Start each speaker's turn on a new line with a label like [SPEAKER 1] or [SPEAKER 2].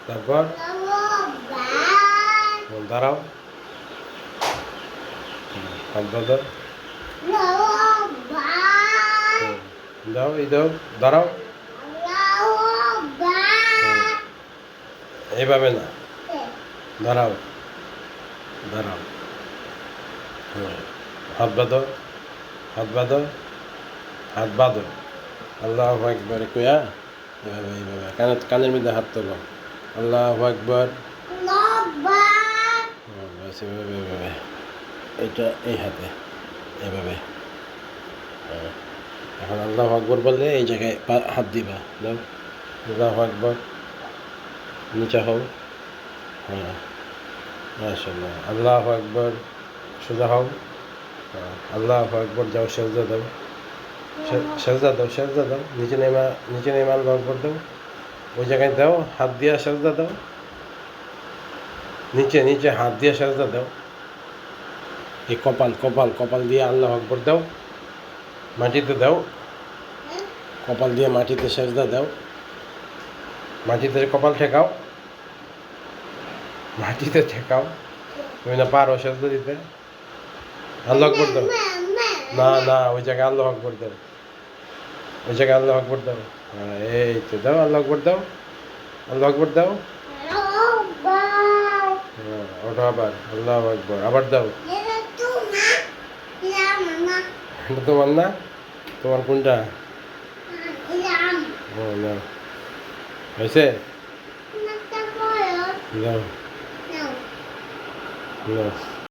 [SPEAKER 1] তারপর দাঁড়াও, হাত বাঁধো, দাও, এই দাও, দাঁড়াও, এইভাবে না, দাঁড়াও, দাঁড়াও, হাত বাঁধো, হাত বাঁধো, হাত বাঁধো, আল্লাহু আকবার কইয়া এইভাবে এইভাবে কানের মধ্যে হাত তোলো, আল্লাহু আকবার, বাস এইভাবে এইভাবে, এটা এই হাতে এইভাবে। এখন আল্লাহু আকবার বললে এই জায়গায় হাত দিবা, দাও, আল্লাহু আকবার, নিচে হও, হ্যাঁ, মাশাআল্লাহ, আল্লাহু আকবার, সোজা হও, আল্লাহু আকবার, যাও সেজদা দাও, সেজদা দাও, সেজদা দাও, নিচে নেমে আল্লাহু আকবার দাও, ওই জায়গায় দাও, হাত দিয়া সেজদা দাও, নিচে নিচে হাত দিয়ে সেজদা দাও, এই কপাল কপাল কপাল দিয়ে আল্লাহু আকবার দাও, মাটিতে দাও, কপাল দিয়ে মাটিতে সেজদা দাও, মাটিতে কপাল ঠেকাও, মাটিতে ঠেকাও, তুমি না পারো সেজদা দিতে, আল্লাহু আকবার দাও, না না ওই জায়গায় আল্লাহু আকবার দাও, ওই জায়গায় আল্লাহু আকবার দাও, হ্যাঁ এই তো দাও, আল্লাহু আকবার দাও, আল্লাহু আকবার দাও, হ্যাঁ ওটা আবার আল্লাহু আকবার, আবার দাও, এটা তোমার না, তোমার কোনটা, ও না হয়েছে, দাও, দাও।